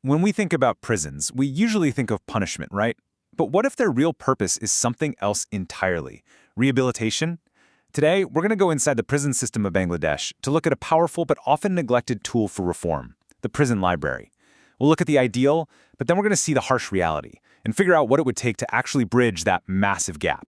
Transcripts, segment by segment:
When we think about prisons, we usually think of punishment, right? But what if their real purpose is something else entirely? Rehabilitation? Today, we're going to go inside the prison system of Bangladesh to look at a powerful but often neglected tool for reform, the prison library. We'll look at the ideal, but then we're going to see the harsh reality and figure out what it would take to actually bridge that massive gap.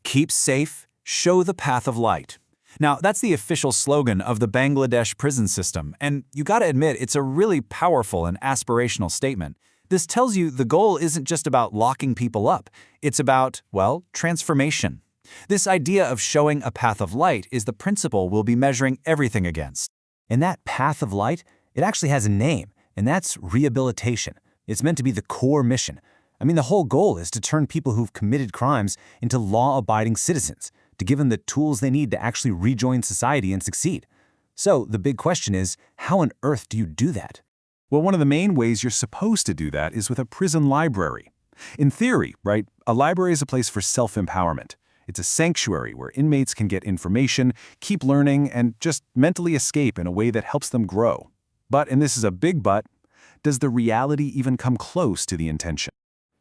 Keep safe, show the path of light. Now, that's the official slogan of the Bangladesh prison system, and you gotta admit it's a really powerful and aspirational statement. This tells you the goal isn't just about locking people up, it's about, well, transformation. This idea of showing a path of light is the principle we'll be measuring everything against. And that path of light, it actually has a name, and that's rehabilitation. It's meant to be the core mission. I mean, the whole goal is to turn people who've committed crimes into law-abiding citizens, to give them the tools they need to actually rejoin society and succeed. So the big question is, how on earth do you do that? Well, one of the main ways you're supposed to do that is with a prison library. In theory, right, a library is a place for self-empowerment. It's a sanctuary where inmates can get information, keep learning, and just mentally escape in a way that helps them grow. But, and this is a big but, does the reality even come close to the intention?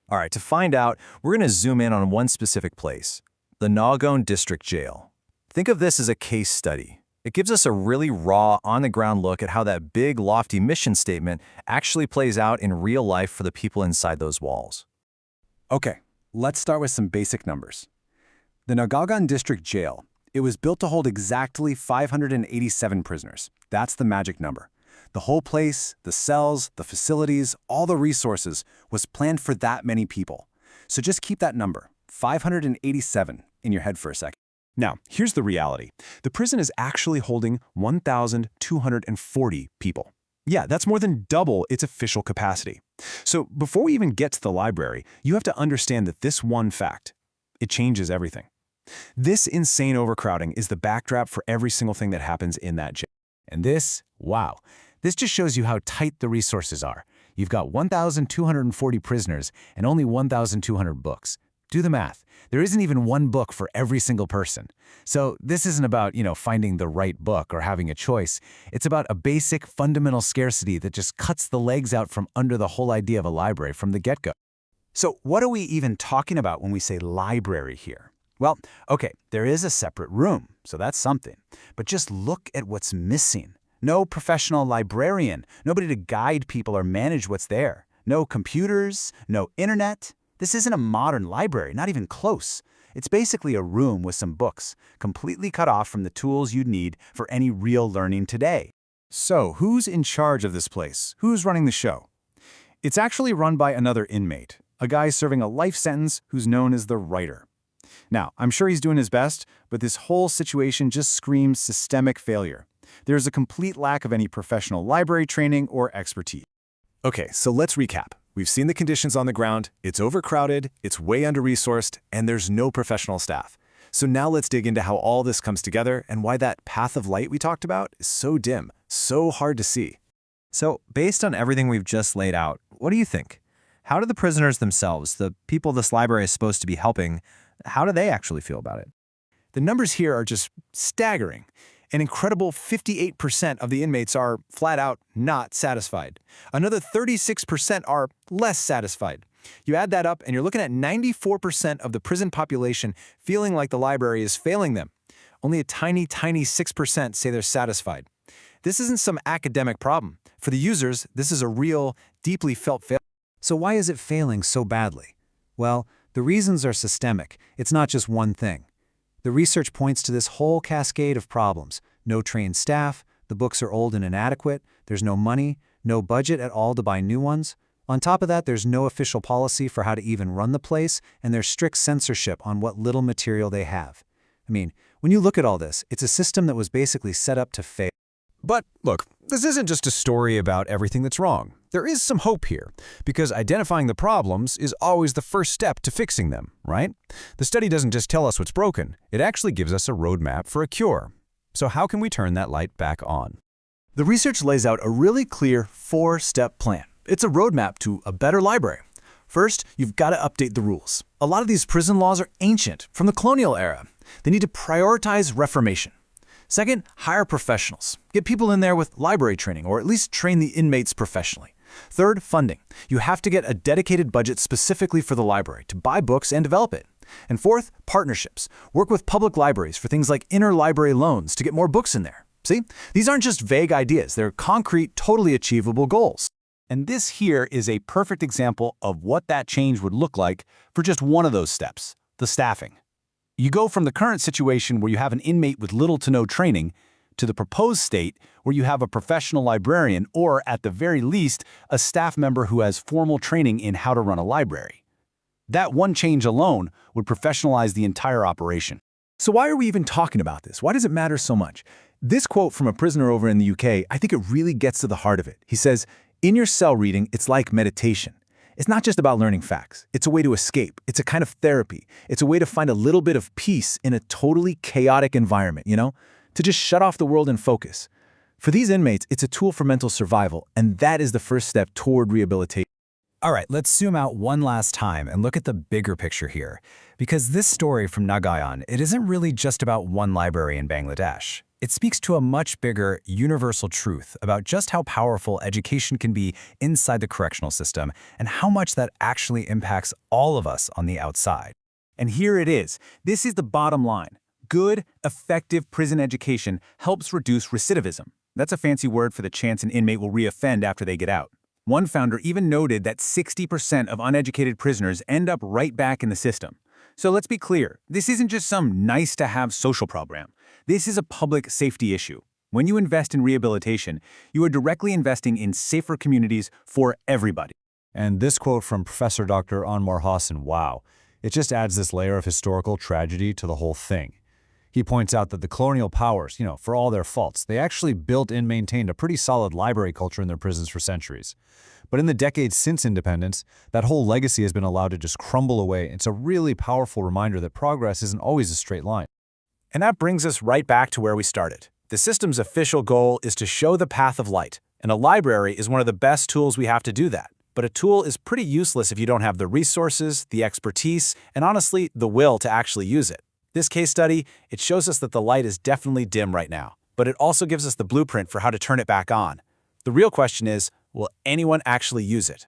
All right, to find out, we're going to zoom in on one specific place, the Nagaon District Jail. Think of this as a case study. It gives us a really raw, on-the-ground look at how that big, lofty mission statement actually plays out in real life for the people inside those walls. Okay, let's start with some basic numbers. The Nagaon District Jail, it was built to hold exactly 587 prisoners. That's the magic number. The whole place, the cells, the facilities, all the resources was planned for that many people. So just keep that number, 587, in your head for a second. Now, here's the reality. The prison is actually holding 1,240 people. Yeah, that's more than double its official capacity. So before we even get to the library, you have to understand that this one fact, it changes everything. This insane overcrowding is the backdrop for every single thing that happens in that jail. And this, wow, this just shows you how tight the resources are. You've got 1,240 prisoners and only 1,200 books. Do the math. There isn't even one book for every single person. So this isn't about, finding the right book or having a choice. It's about a basic, fundamental scarcity that just cuts the legs out from under the whole idea of a library from the get-go. So what are we even talking about when we say library here? Well, okay, there is a separate room, so that's something. But just look at what's missing. No professional librarian, nobody to guide people or manage what's there. No computers, no internet. This isn't a modern library, not even close. It's basically a room with some books, completely cut off from the tools you'd need for any real learning today. So, who's in charge of this place? Who's running the show? It's actually run by another inmate, a guy serving a life sentence who's known as the writer. Now, I'm sure he's doing his best, but this whole situation just screams systemic failure. There's a complete lack of any professional library training or expertise. Okay, so let's recap. We've seen the conditions on the ground, it's overcrowded, it's way under-resourced, and there's no professional staff. So now let's dig into how all this comes together and why that path of light we talked about is so dim, so hard to see. So, based on everything we've just laid out, what do you think? How do the prisoners themselves, the people this library is supposed to be helping, how do they actually feel about it? The numbers here are just staggering. An incredible 58% of the inmates are flat out not satisfied. Another 36% are less satisfied. You add that up and you're looking at 94% of the prison population feeling like the library is failing them. Only a tiny, tiny 6% say they're satisfied. This isn't some academic problem. For the users, this is a real, deeply felt failure. So why is it failing so badly? Well, the reasons are systemic. It's not just one thing. The research points to this whole cascade of problems. No trained staff, the books are old and inadequate, there's no money, no budget at all to buy new ones. On top of that, there's no official policy for how to even run the place, and there's strict censorship on what little material they have. I mean, when you look at all this, it's a system that was basically set up to fail. But look, this isn't just a story about everything that's wrong. There is some hope here, because identifying the problems is always the first step to fixing them, right? The study doesn't just tell us what's broken, it actually gives us a roadmap for a cure. So how can we turn that light back on? The research lays out a really clear 4-step plan. It's a roadmap to a better library. First, you've got to update the rules. A lot of these prison laws are ancient, from the colonial era. They need to prioritize reformation. Second, hire professionals. Get people in there with library training, or at least train the inmates professionally. Third, funding. You have to get a dedicated budget specifically for the library to buy books and develop it. And fourth, partnerships. Work with public libraries for things like interlibrary loans to get more books in there. See? These aren't just vague ideas, they're concrete, totally achievable goals. And this here is a perfect example of what that change would look like for just one of those steps, the staffing. You go from the current situation where you have an inmate with little to no training to the proposed state where you have a professional librarian or, at the very least, a staff member who has formal training in how to run a library. That one change alone would professionalize the entire operation. So why are we even talking about this? Why does it matter so much? This quote from a prisoner over in the UK, I think it really gets to the heart of it. He says, "In your cell reading, it's like meditation. It's not just about learning facts. It's a way to escape. It's a kind of therapy. It's a way to find a little bit of peace in a totally chaotic environment, to just shut off the world and focus." For these inmates, it's a tool for mental survival, and that is the first step toward rehabilitation. All right, let's zoom out one last time and look at the bigger picture here. Because this story from Nagayan, it isn't really just about one library in Bangladesh. It speaks to a much bigger, universal truth about just how powerful education can be inside the correctional system and how much that actually impacts all of us on the outside. And here it is. This is the bottom line. Good, effective prison education helps reduce recidivism. That's a fancy word for the chance an inmate will reoffend after they get out. One founder even noted that 60% of uneducated prisoners end up right back in the system. So let's be clear, this isn't just some nice-to-have social program. This is a public safety issue. When you invest in rehabilitation, you are directly investing in safer communities for everybody. And this quote from Professor Dr. Anwar Hassan, wow, it just adds this layer of historical tragedy to the whole thing. He points out that the colonial powers, for all their faults, they actually built and maintained a pretty solid library culture in their prisons for centuries. But in the decades since independence, that whole legacy has been allowed to just crumble away. It's a really powerful reminder that progress isn't always a straight line. And that brings us right back to where we started. The system's official goal is to show the path of light, and a library is one of the best tools we have to do that. But a tool is pretty useless if you don't have the resources, the expertise, and honestly, the will to actually use it. This case study, it shows us that the light is definitely dim right now, but it also gives us the blueprint for how to turn it back on. The real question is, will anyone actually use it?